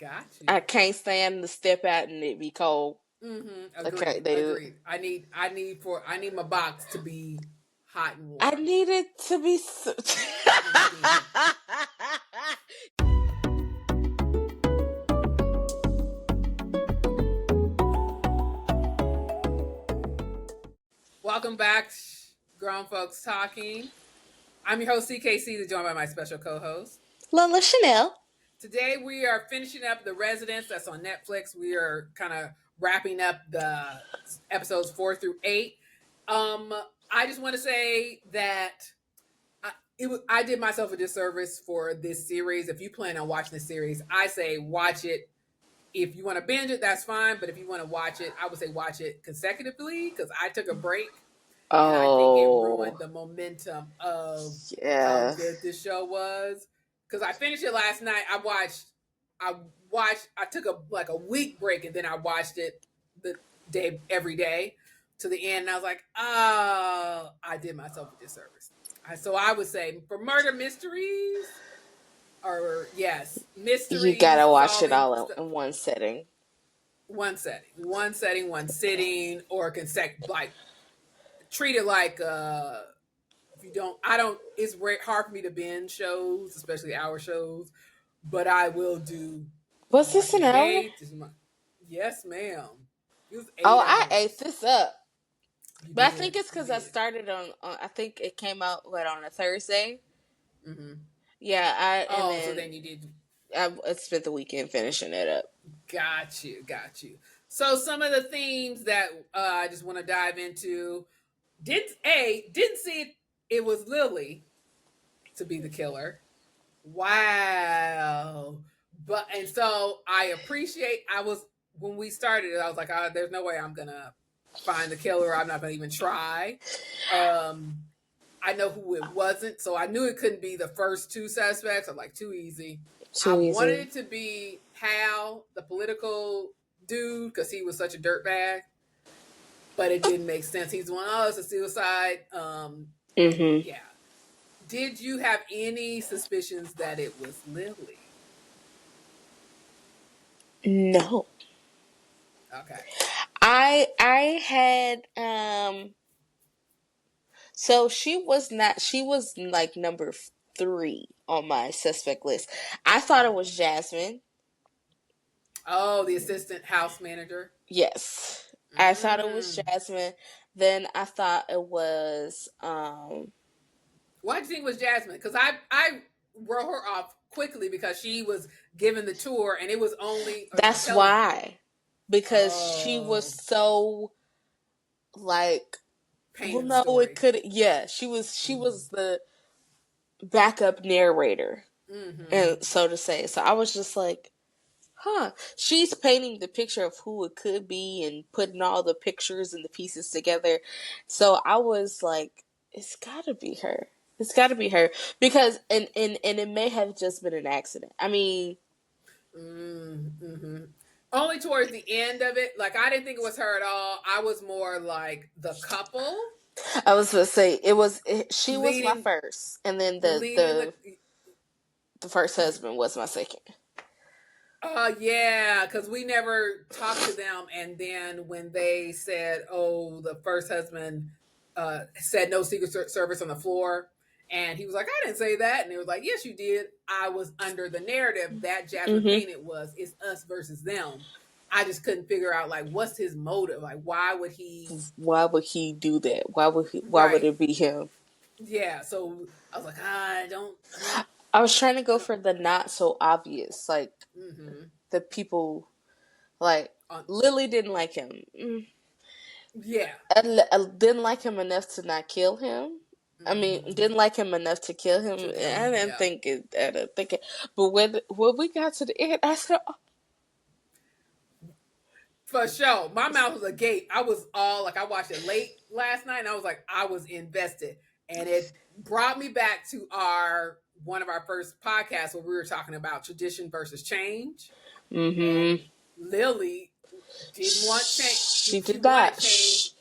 Got you. I can't stand to step out and it be cold. Okay, Agreed. Agreed. I need my box to be hot and I warm. need it to be. And steamy. Welcome back, Grown Folks Talking. I'm your host, CKC, joined by my special co-host. Lola Chanel. Today we are finishing up The Residence that's on Netflix. We are kind of wrapping up the episodes 4 through 8. I just want to say that I did myself a disservice for this series. If you plan on watching the series, I say watch it. If you want to binge it, that's fine. But if you want to watch it, I would say watch it consecutively because I took a break and I think it ruined the momentum of how Yeah. good this show was. Because I finished it last night. I took a week break and then I watched it the day every day to the end. And I was like, oh, I did myself a disservice. So I would say for murder mysteries, or yes, mysteries. You gotta watch it solving all in one setting. One setting, one sitting, or treat it like if you don't. I don't. It's hard for me to binge shows, especially hour shows, but I will do. Was this an hour? Yes, ma'am. It was 8 Oh, hours. I ate this up. You But I did, think it's because I started on. I think it came out on a Thursday. Mm-hmm. Yeah, so then you did. I spent the weekend finishing it up. Got you. So some of the themes that I just want to dive into. Didn't see it was Lily to be the killer. Wow. And so I was when we started, I was like, oh, there's no way I'm gonna find the killer. I'm not gonna even try. I know who it wasn't, so I knew it couldn't be the first two suspects. I'm like, too easy. I wanted it to be Hal, the political dude, because he was such a dirtbag. But it didn't make sense. He's the one, oh, it's a suicide. Yeah. Did you have any suspicions that it was Lily? No. Okay. I had so she was like number 3 on my suspect list. I thought it was Jasmine. Oh, the assistant house manager? Yes. I thought it was Jasmine. Then I thought it was Why do you think it was Jasmine? Because I wrote her off quickly because she was given the tour and it was only that's why. Because she was so like painting the story. It could she was the backup narrator. And so to say. So I was just like, she's painting the picture of who it could be and putting all the pictures and the pieces together. So I was like, it's gotta be her. It's gotta be her. Because and it may have just been an accident. I mean only towards the end of it. Like I didn't think it was her at all. I was more like the couple. I was going to say she was my first, and then the first husband was my second. Yeah, because we never talked to them, and then when they said, "Oh, the first husband said no Secret Service on the floor," and he was like, "I didn't say that," and they was like, "Yes, you did." I was under the narrative that Jasmine painted it's us versus them. I just couldn't figure out like what's his motive. Like why would he do that? Why would it be him? Yeah, so I was like, I don't. I was trying to go for the not so obvious, like the people, like Lily didn't like him. Yeah, I didn't like him enough to not kill him. I mean, didn't like him enough to kill him. I didn't think it. But when we got to the end, I said, oh. For sure. My mouth was agape. I was all like, I watched it late last night and I was like, I was invested. And it brought me back to one of our first podcasts where we were talking about tradition versus change. And Lily didn't want change. She did not. Change.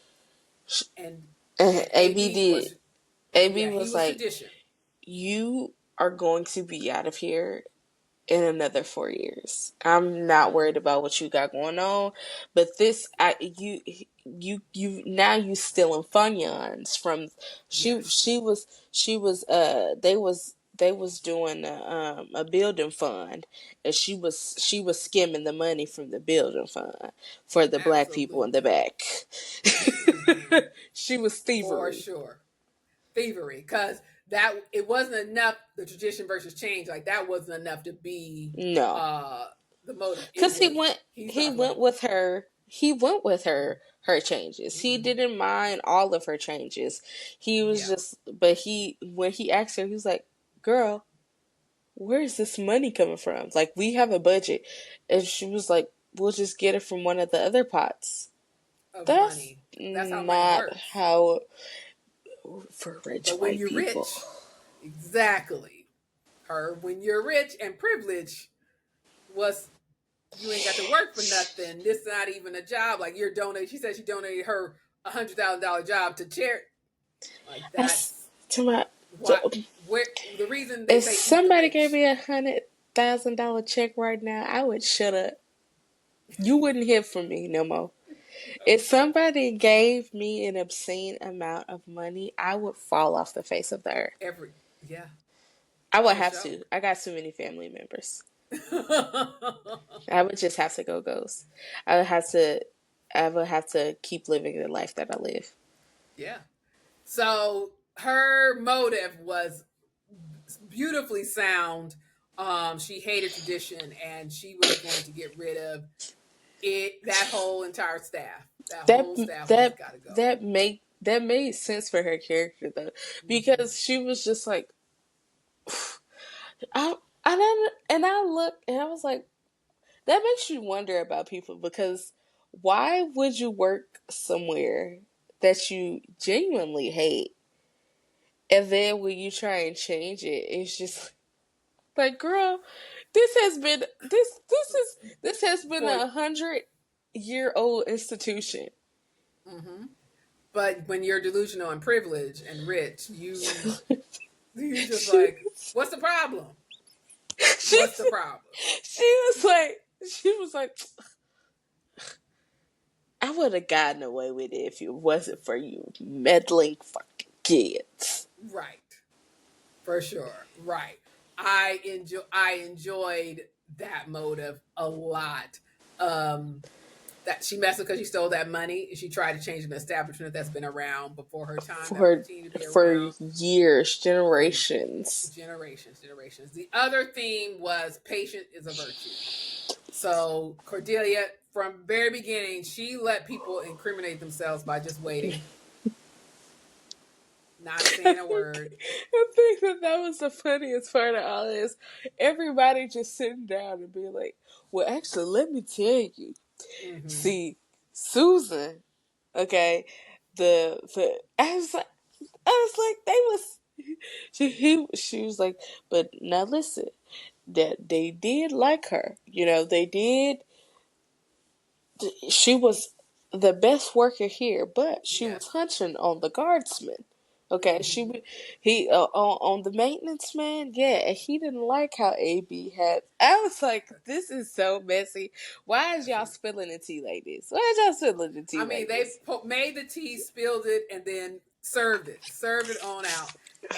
And AB did. AB was like, tradition. You are going to be out of here in another 4 years. I'm not worried about what you got going on, but you now you stealing funyuns from Yes. she was they was doing a building fund, and she was skimming the money from the building fund for the black people in the Absolutely. back. Mm-hmm. She was For thievery. sure. Thievery. Because that it wasn't enough, the tradition versus change, like that wasn't enough to be No, uh the motive. It because was he's he not went playing. with her. He went with her changes. He Mm-hmm. didn't mind all of her changes. He was Yeah. just, but when he asked her, he was like, "Girl, where's this money coming from? Like, we have a budget," and she was like, "We'll just get it from one of the other pots." Of That's money. That's how money not works. how for rich But when white you're people. rich, exactly. Her when you're rich and privileged was you ain't got to work for nothing. This is not even a job. Like you're donating. She said she donated her $100,000 job to charity. Like That's that's to my. what where the reason they If say eat the somebody gave rich. me $100,000 check right now, I would shut up. You wouldn't hear from me no more. If somebody gave me an obscene amount of money, I would fall off the face of the earth. Every yeah, I would for have sure. to. I got too many family members. I would just have to go ghost. I would have to. I would have to keep living the life that I live. Yeah. So her motive was beautifully sound. She hated tradition and she was going to get rid of it. That whole entire staff. That That whole staff was that got to go. that made sense for her character though, Mm-hmm. because she was just like, I looked and I was like, that makes you wonder about people, because why would you work somewhere that you genuinely hate, and then when you try and change it, it's just like, girl, this has been For 100-year-old institution. mm-hmm. But when you're delusional and privileged and rich, you just she like, what's the problem? she What's the problem? she was like she was like I would have gotten away with it if it wasn't for you meddling fucking kids. Right. For sure. Right. I enjoyed that motive a lot. Um that she messed with because she stole that money and she tried to change an establishment that's been around before her time that will for continue to be for around years, for generations. generations. The other theme was patient is a virtue. So Cordelia, from very beginning, she let people incriminate themselves by just waiting, not I saying a think word. I think that was the funniest part of all this. Everybody just sitting down and being like, "Well, actually, let me tell you. Mm-hmm. See, Susan, okay, the I was like they was she was like, but now listen, that they did like her. They did. She was the best worker here, but she was Yes. hunching on the guardsman. Okay, Mm-hmm. he on the maintenance man, yeah, and he didn't like how AB had. I was like, this is so messy. Why is y'all Messy. spilling the tea like this? Why is y'all spilling the tea I mean, like they this? made the tea, spilled it, and then served it on out.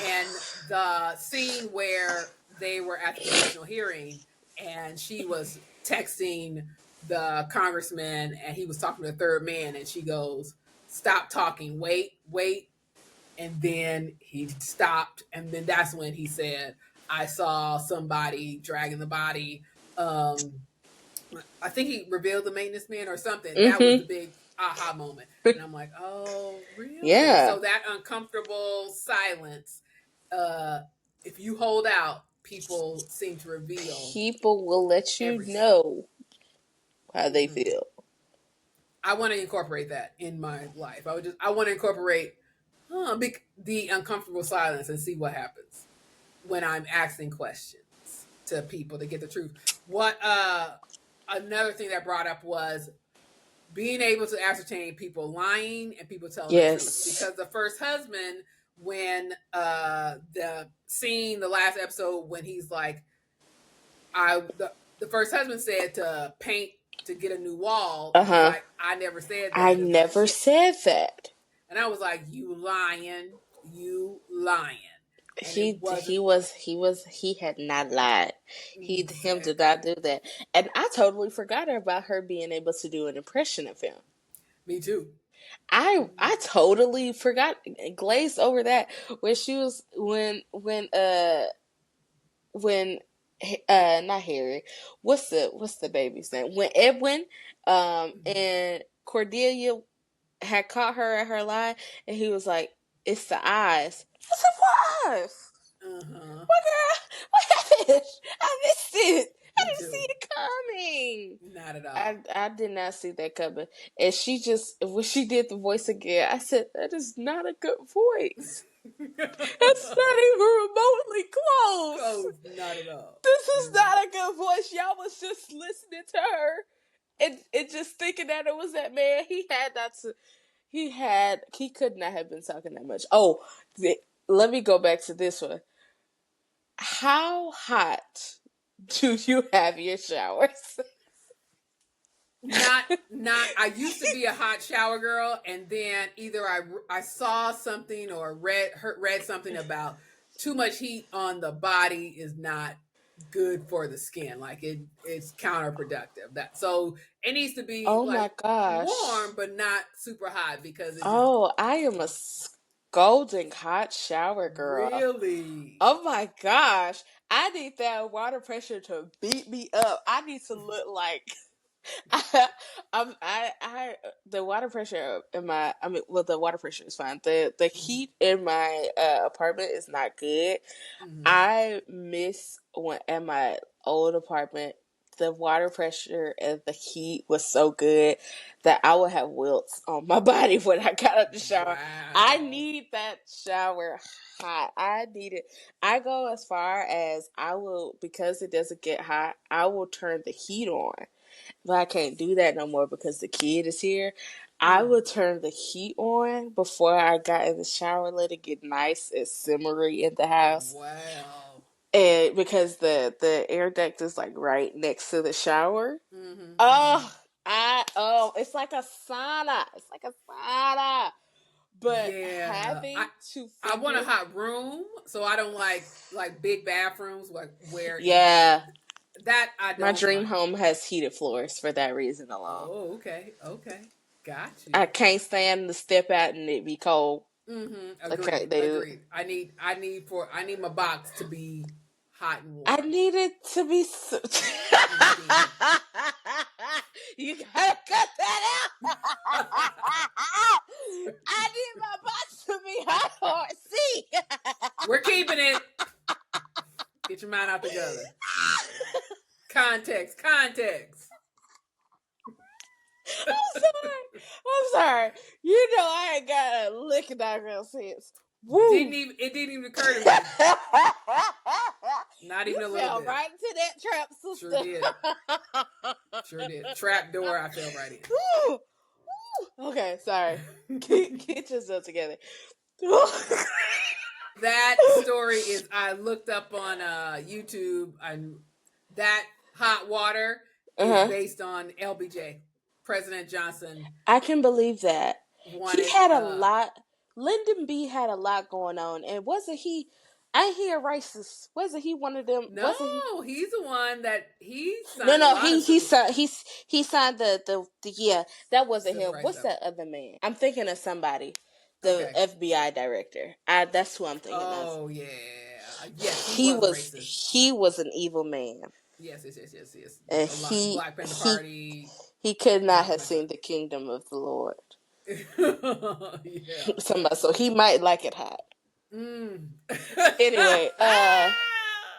And the scene where they were at the congressional hearing, and she was texting the congressman, and he was talking to the third man, and she goes, "Stop talking, wait, wait." And then he stopped, and then that's when he said, "I saw somebody dragging the body." Um, I think he revealed the maintenance man or something. That was the Mm-hmm. big aha moment. And I'm like, oh, really? Yeah, So that uncomfortable silence, uh, if you hold out, people seem to reveal people will let you everything. know how they Hmm. feel. I want to incorporate that in my life. I want to incorporate the uncomfortable silence and see what happens when I'm asking questions to people to get the truth. What another thing that brought up was being able to ascertain people lying and people telling the truth. Yes. Because the first husband, when the scene, the last episode, when he's like, the first husband said to paint to get a new wall, and he's Uh-huh. like, I never said I that. It's like never shit. said that. And I was like, you lying, you lying. And it wasn't He had not lied. Him did not exactly. do that. And I totally forgot about her being able to do an impression of him. Me too. I totally forgot, glazed over that when she was when not Harry, what's the baby's name, when Edwin and Cordelia had caught her at her lie, and he was like, it's the eyes. I said, what eyes? Uh-huh. What, girl? What happened? I missed it. I Me didn't see too. it coming. Not at all. I did not see that coming. And she just, when she did the voice again, I said, that is not a good voice. That's not even remotely close. Close, not at all. This is not a good voice. Y'all was just listening to her and just thinking that it was that man. He could not have been talking that much. Oh, let me go back to this one. How hot do you have your showers? Not I used to be a hot shower girl, and then either I saw something or read something about too much heat on the body is not good for the skin. Like it's counterproductive. That so it needs to be Oh my like gosh. warm but not super hot because it just Oh, I am a scolding hot shower girl. really. Oh my gosh. I need that water pressure to beat me up. I need to look like the water pressure in my, the water pressure is fine. The heat in my apartment is not good. Mm-hmm. I miss when at my old apartment, the water pressure and the heat was so good that I would have wilts on my body when I got out the shower. I Wow. need that shower hot. I need it. I go as far as I will, because it doesn't get hot, I will turn the heat on. But I can't do that no more because the kid is here. I Mm. would turn the heat on before I got in the shower, let it get nice and simmery in the house. Wow. And because the air duct is like right next to the shower. Mm-hmm, mm-hmm. It's like a sauna. It's like a sauna. But Yeah, having to I want a figure, hot room, so I don't like big bathrooms like where yeah, that I my don't dream like. home has heated floors for that reason alone. Oh, okay, okay, got I you. can't stand to step out and it be cold. Mm-hmm. I can't Agreed, do it. agreed. I need my box to be hot and I warm need it to be. and steamy. You gotta cut that out. I need my box to be hot or see. We're keeping it. Get your mind out together. Context, context. I'm sorry. I'm sorry. You know I ain't got a lick of doggone sense. Woo. It didn't even occur to me. Not You even a little fell bit. right into that trap, Sure sister. did. Sure did. Trap door. I fell right Woo. Okay, sorry. Get yourself together. that story is I looked up on YouTube and that hot water is Uh-huh. based on LBJ. President Johnson I can believe that. He wanted had a lot. Lyndon B had a lot going on, and wasn't he? I hear racist. Wasn't he one of them? no, Wasn't he? he's the one that he No, signed a no. lot of He signed the yeah. That wasn't civil him. rights What's stuff. that other man? I'm thinking of somebody. The Okay. FBI director. That's who I'm thinking of. Oh yeah. Yes, he was racist. He was an evil man, Yes, yes, yes, yes, yes. and A lot Black Panther Party, he could a not lot of have good seen stuff. the kingdom of the Lord. Yeah. Somebody, so he might like it hot. Mm. Anyway, that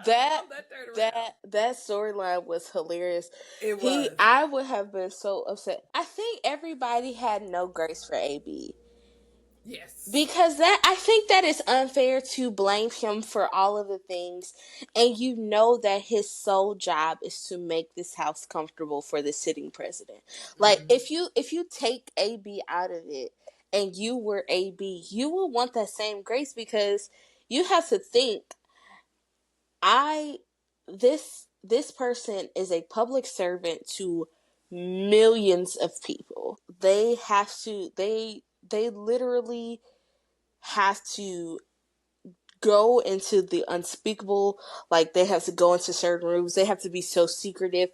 Love that turnaround. that storyline was hilarious. It was. I would have been so upset. I think everybody had no grace for AB. Yes. Because that, I think that is unfair to blame him for all of the things, and you know that his sole job is to make this house comfortable for the sitting president. Like Mm-hmm. if you take AB out of it and you were AB, you will want that same grace, because you have to think, I this this person is a public servant to millions of people. They have to, they literally have to go into the unspeakable. Like, they have to go into certain rooms. They have to be so secretive.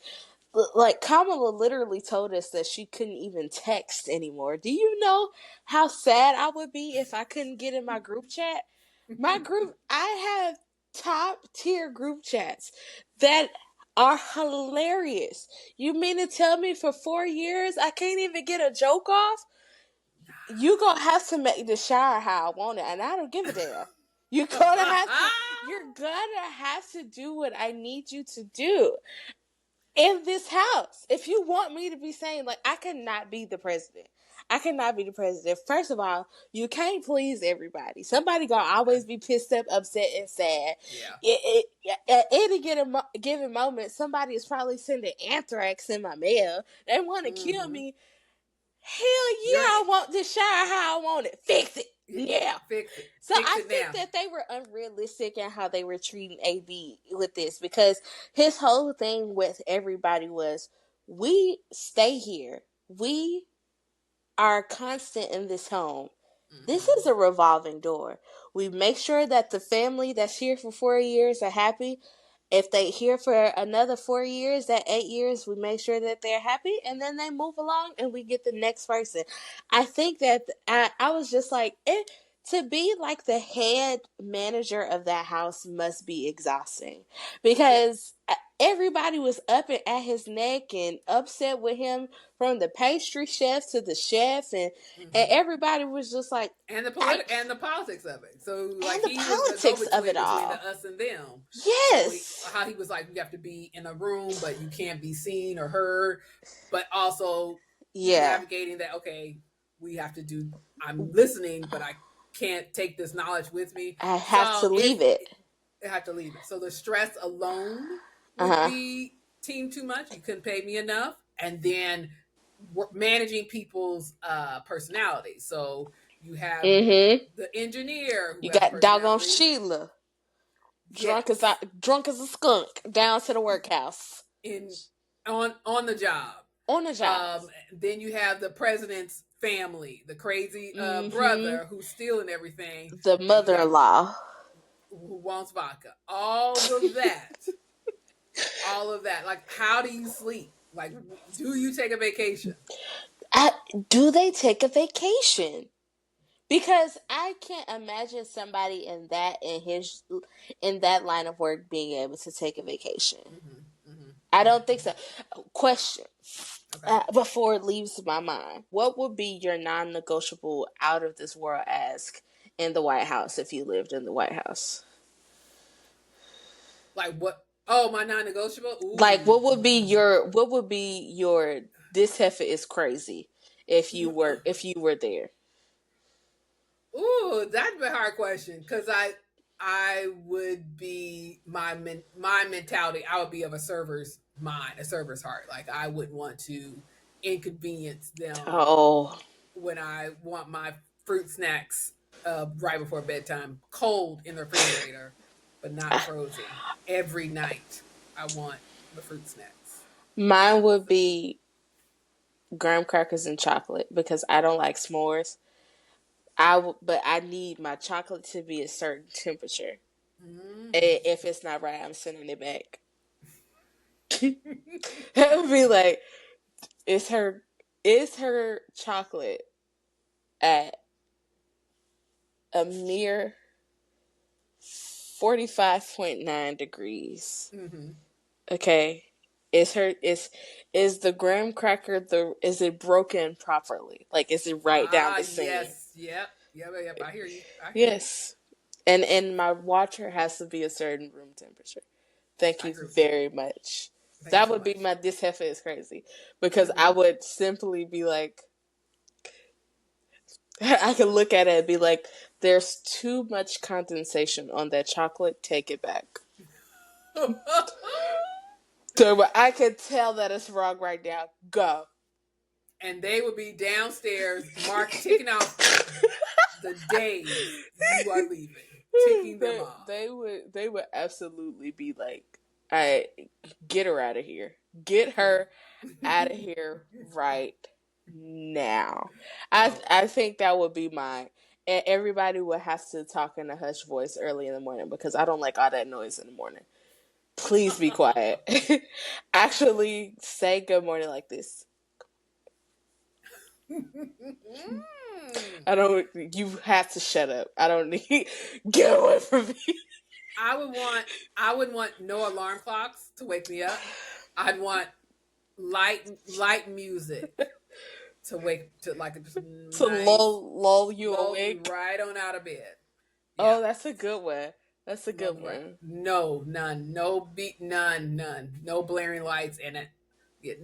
Like, Kamala literally told us that she couldn't even text anymore. Do you know how sad I would be if I couldn't get in my group chat? My group, I have top tier group chats that are hilarious. You mean to tell me for 4 years I can't even get a joke off? You gonna have to make the shower how I want it, and I don't give a damn. You're gonna have to do what I need you to do in this house. If you want me to be saying, like, I cannot be the president. I cannot be the president. First of all, you can't please everybody. Somebody gonna always be pissed up, upset, and sad. Yeah. At any given moment, somebody is probably sending anthrax in my mail. They want to kill me. Hell yeah, I want this shower how I want it. Fix it. Yeah. Fix it. So Fix I it think now. that they were unrealistic in how they were treating AB with this, because his whole thing with everybody was, we stay here. We are constant in this home. This is a revolving door. We make sure that the family that's here for 4 years are happy. If they here for another 4 years, that 8 years, we make sure that they're happy, and then they move along and we get the next person. I think that I was just like, to be like the head manager of that house must be exhausting, because everybody was up and at his neck and upset with him, from the pastry chef to the chef, and everybody was just like, and the politics of it. So, like, the he was the politics of go-between it between all. the us and them. Yes. So how he was like, you have to be in a room, but you can't be seen or heard. But also, navigating that. Okay, we have to do. I'm listening, but I can't take this knowledge with me. I have to leave it. I have to leave it. So the stress alone would be team too much. You couldn't pay me enough, and then managing people's personalities. So you have the engineer who you has got doggone Sheila, drunk as a skunk, down to the workhouse, on the job. On the job. Then you have the president's family, the crazy brother who's stealing everything, the mother-in-law who wants vodka. All of that. All of that. Like, how do you sleep? Like, do you take a vacation? Do they take a vacation? Because I can't imagine somebody in that line of work being able to take a vacation. I don't think so. Question. Okay. Before it leaves my mind, what would be your non-negotiable, out of this world ask in the White House if you lived in the White House? Like what? Oh, my non-negotiable. Ooh. Like, what would be your this heifer is crazy if you were there? Ooh, that's a hard question, because I would be my mentality. I would be of a server's mind, a server's heart. Like, I wouldn't want to inconvenience them. When I want my fruit snacks right before bedtime, cold in the refrigerator, but not frozen. Every night, I want the fruit snacks. Mine would be graham crackers and chocolate, because I don't like s'mores. But I need my chocolate to be a certain temperature. If it's not right, I'm sending it back. It would be like, is her chocolate at a mere 45.9 degrees. Okay. Is the graham cracker is it broken properly? Like, is it right down the seam? Yes. Yep. I hear you. Yes. And my water has to be a certain room temperature. Thank you very much. That would be my this heifer is crazy. Because I would simply be like, I could look at it and be like, there's too much condensation on that chocolate, take it back. So I could tell that it's wrong right now. Go. And they would be downstairs, ticking off the days you are leaving, ticking them off. They would absolutely be like, I get her out of here. Get her out of here right now. I think that would be mine. And everybody would have to talk in a hush voice early in the morning because I don't like all that noise in the morning. Please be quiet. Actually say good morning like this. I don't. You have to shut up. I don't need. Get away from me. I would want no alarm clocks to wake me up. I'd want light music to wake to like just To nice lull you lull me awake. right on out of bed. Yeah. Oh, that's a good one. That's a Lull good me right. one. No, none. No beat none. No blaring lights in it. Yeah,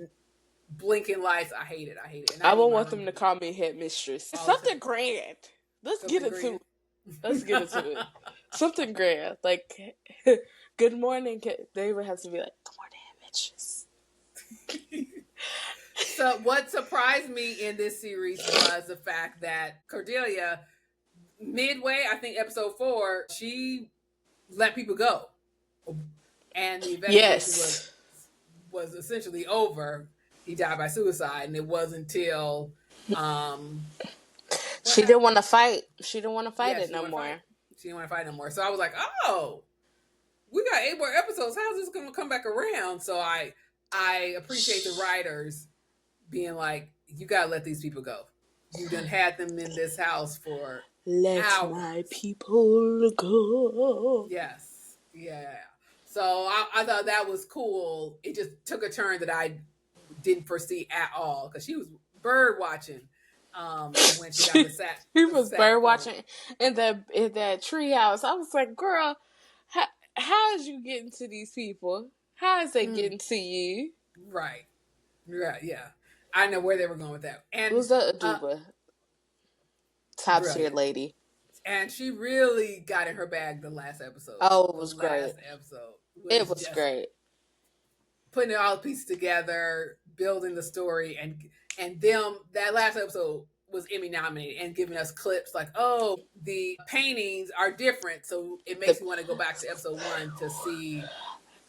blinking lights. I hate it. I hate it. And I I need would my want own them to call me headmistress. all the Something time. grand. Let's get Something into green. it. Let's get into it. Something grand. Like, good morning. They would have to be like, good morning, headmistress. So what surprised me in this series was the fact that Cordelia, midway, I think episode 4, she let people go, and the investigation Yes. was essentially over. He died by suicide, and it wasn't until what She didn't happened? want to fight. She didn't want to fight Yeah, it she didn't no want to fight. more. She didn't want to fight no more. So I was like, oh, we got 8 more episodes. How's this going to come back around? So I appreciate the writers being like, you gotta let these people go. You done had them in this house for Let hours. my people go. Yes. Yeah. So I thought that was cool. It just took a turn that I didn't foresee at all because she was bird watching when she got He the was sack bird phone. watching in that tree house. I was like, girl, how is you getting to these people? How is they getting to you? Right. Right. Yeah. I know where they were going with that. And Was that Aduba? Top tier brilliant. lady. And she really got in her bag the last episode. Oh, it The was great. last episode It was was just great. putting all the pieces together, building the story, and them that last episode was Emmy nominated and giving us clips like, oh, the paintings are different, so it makes me want to go back to episode 1 to see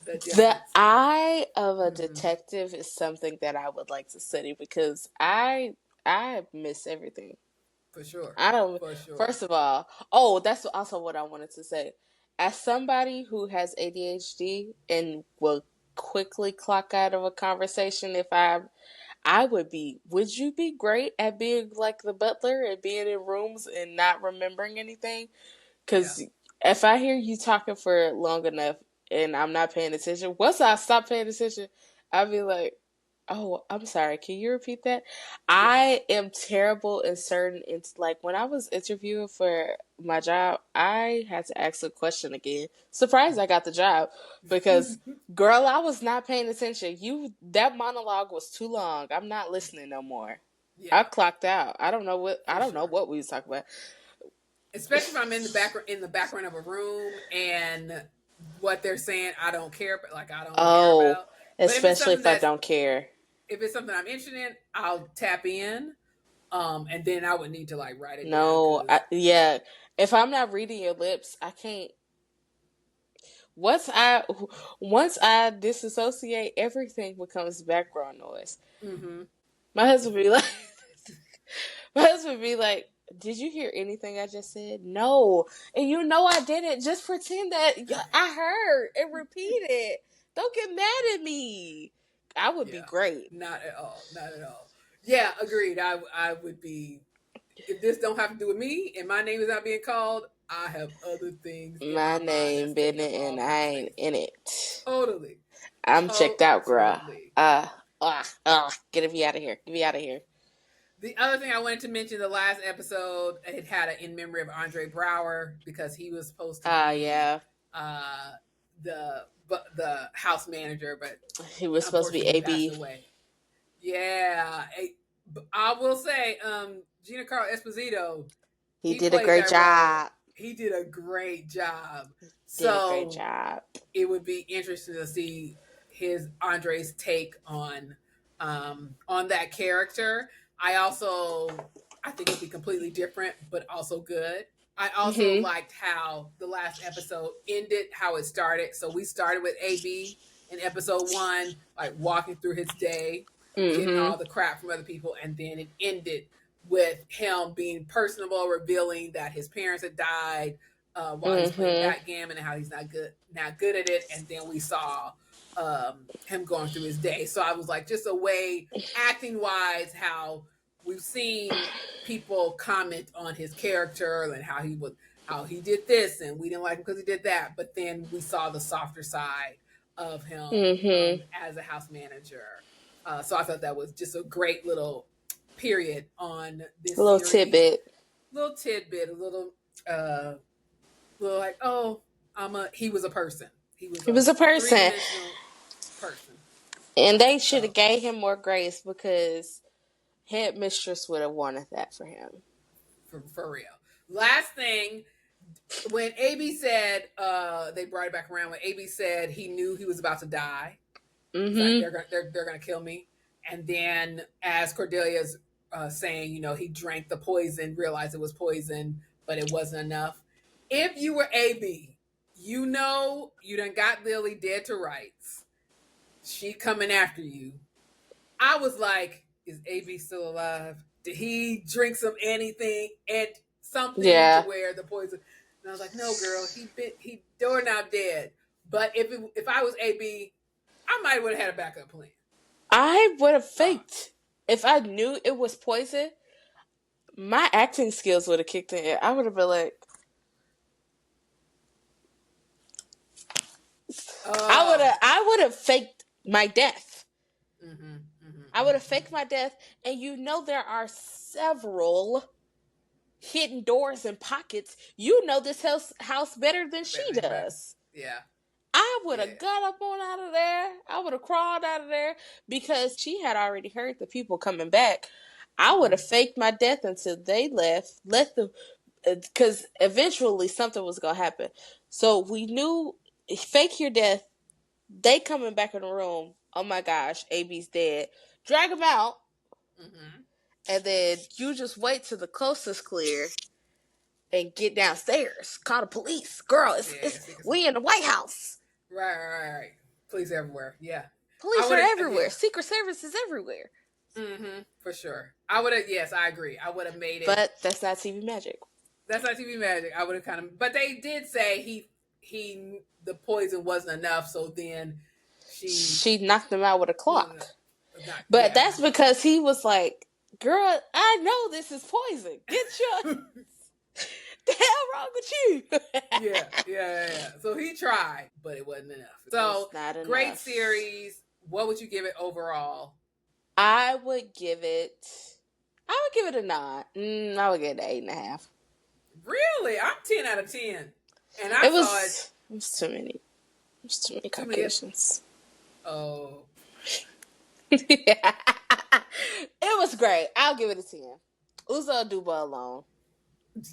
the The difference. eye of a detective is something that I would like to study because I miss everything. For sure. I don't. For sure. First of all, oh, that's also what I wanted to say. As somebody who has ADHD and will quickly clock out of a conversation if I would be. Would you be great at being like the butler and being in rooms and not remembering anything? Yeah. Because if I hear you talking for long enough and I'm not paying attention, once I stop paying attention, I'll be like, oh, I'm sorry. Can you repeat that? Yeah. I am terrible in certain. It's like when I was interviewing for my job, I had to ask a question again. Surprised I got the job because, girl, I was not paying attention. That monologue was too long. I'm not listening no more. Yeah. I clocked out. I don't know Sure. what we was talking about. Especially if I'm in the background of a room and what they're saying I don't care, but like I don't care Oh, about. But especially if I don't care. if it's something I'm interested in, I'll tap in. And then I would need to like write it down No, because yeah. If I'm not reading your lips, I can't. Once I once I disassociate, everything becomes background noise. My husband be like, my husband be like, "Did you hear anything I just said?" No, and you know I didn't. Just pretend that I heard and repeat it. Don't get mad at me. I would be yeah, great. not at all, not at all. Yeah, agreed. I would be if this don't have to do with me and my name is not being called. I have other things in My my mind name that's been taking up it, all and my I ain't space. in it. Totally, I'm checked out, girl. totally. Get me out of here. Get me out of here. The other thing I wanted to mention, the last episode, it had an in memory of Andre Brower because he was supposed to be Yeah. uh, the house manager, but He was supposed to be unfortunately he passed AB. away. Yeah, I will say, Giancarlo Esposito, He he did a played great that role. job. He did a great job. Did a great So job. it would be interesting to see Andre's take on that character. I think it'd be completely different, but also good. I also liked how the last episode ended, how it started. So we started with AB in episode 1, like walking through his day, getting all the crap from other people, and then it ended with him being personable, revealing that his parents had died while he's playing backgammon and how he's not good at it. And then we saw him going through his day. So I was like, just a way, acting wise, how we've seen people comment on his character and how he did this and we didn't like him because he did that. But then we saw the softer side of him as a house manager. So I thought that was just a great little period on this little series. tidbit, A little like, oh, he was a person. He was a person. Three-dimensional person. And they should have gave him more grace, because Headmistress would have wanted that for him. For real. Last thing, when AB said, they brought it back around, when AB said he knew he was about to die. Like, they're gonna kill me. And then as Cordelia's saying, he drank the poison, realized it was poison, but it wasn't enough. If you were AB, you done got Lily dead to rights. She coming after you. I was like, is AB still alive? Did he drink something to where the poison? And I was like, no, girl, he doorknob dead. But if I was AB, I might would have had a backup plan. I would have faked. If I knew it was poison, my acting skills would have kicked in. I would have been like, I would have faked my death. I would have faked my death, and there are several hidden doors and pockets. This house better than she does. Yeah. I would have got up on out of there. I would have crawled out of there, because she had already heard the people coming back. I would have faked my death until they left. Let them, because eventually something was going to happen. So we knew, fake your death. They coming back in the room. Oh my gosh, AB's dead. Drag him out. And then you just wait till the coast is clear and get downstairs. Call the police. Girl, we in the White House. Right. Police everywhere. Yeah. Police are everywhere. Yeah. Secret Service is everywhere. For sure. I would have, yes, I agree. I would have made it. But that's not TV magic. I would have but they did say the poison wasn't enough, so then she knocked him out with a clock. But that's because he was like, girl, I know this is poison. Get your... the hell wrong with you? Yeah. So he tried, but it wasn't enough. So great series. What would you give it overall? I would give it a 9. I would give it an 8.5. Really? I'm 10 out of 10. And it was too many. It was too many complications. Oh. Yeah. It was great. I'll give it a 10. Uzo Aduba alone.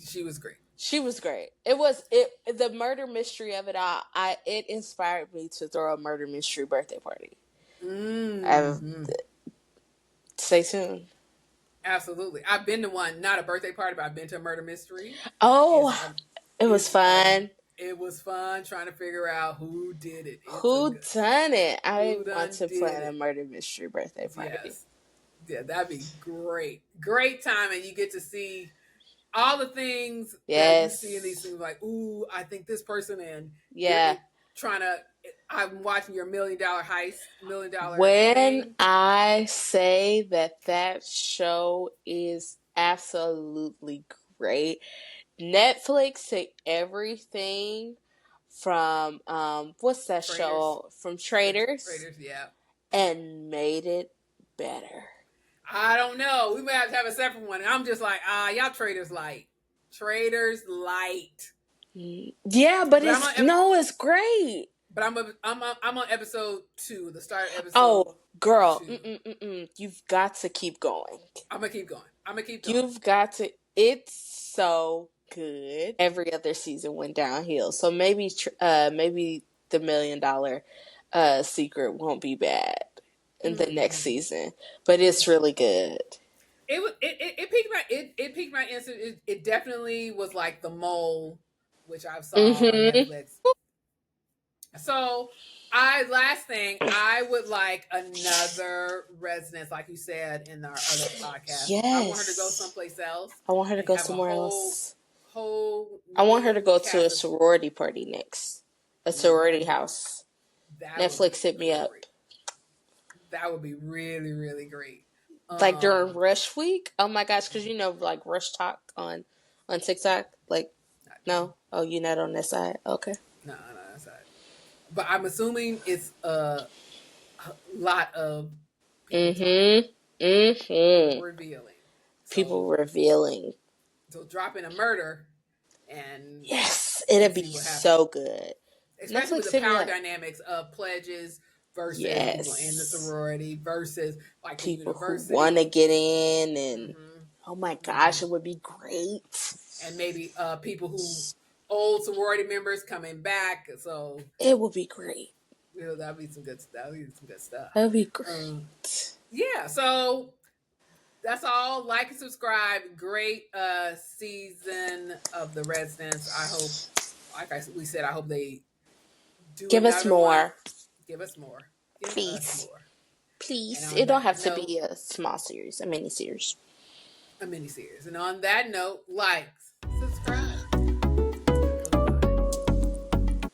She was great. It was the murder mystery of it all. It inspired me to throw a murder mystery birthday party. Stay tuned. Absolutely. I've been to one, not a birthday party, but I've been to a murder mystery. Oh, it was fun. It was fun trying to figure out who did it. Who done it? I want to plan a murder mystery birthday party. Yes. Yeah, that'd be great. Great time, and you get to see all the things that you see in these things, like, ooh, I think this person, and I'm watching your $1 million heist, $1 million. When thing. I say that show is absolutely great, Netflix took everything from what's that show from Traitors, and made it better. I don't know. We may have to have a separate one. And I'm just like, y'all Traitors light. Yeah, but it's great. But I'm on episode 2, the start episode. Oh, girl, you've got to keep going. I'm gonna keep going. You've got to. It's so good. Every other season went downhill, so maybe the $1 million secret won't be bad in the next season, but it's really good. it piqued my interest. It definitely was like The Mole, which I saw on Mm-hmm. Netflix. So last thing, I would like another residence, like you said in our other podcast. I want her to go Yes. someplace else I want her to and go have a somewhere whole else. I want her to new go to a cast of. sorority party next. A Ooh, sorority house. that would Netflix be hit me up. great. That would be really really great. Like during Um, Rush Week. Oh my gosh, because you know, like Rush Talk on TikTok. Like, Not no, no, oh, you're not on that side. Okay. no, no, that's not. But I'm assuming it's a lot of people talking, Mm-hmm. people Mm-hmm. revealing. People So revealing. drop in a murder and Yes, it'll and be see what happens. so good. Especially with Netflix the hit me power up. dynamics of pledges versus people in the Yes. sorority versus like the People who want to university. get in, and Hmm. oh my Hmm. gosh, it would be great. And maybe people who old sorority members coming back. So It would be great. that'll be some good. That'll be some good stuff. That would be Um, great. yeah. So that's all. Like and subscribe. Great season of The Residents. I hope, we said, I hope they do Give us another one. more, Give us more. Give us please. more. And Please. on It don't that have to note, be a small series, a mini series. a miniseries. And on that note, likes,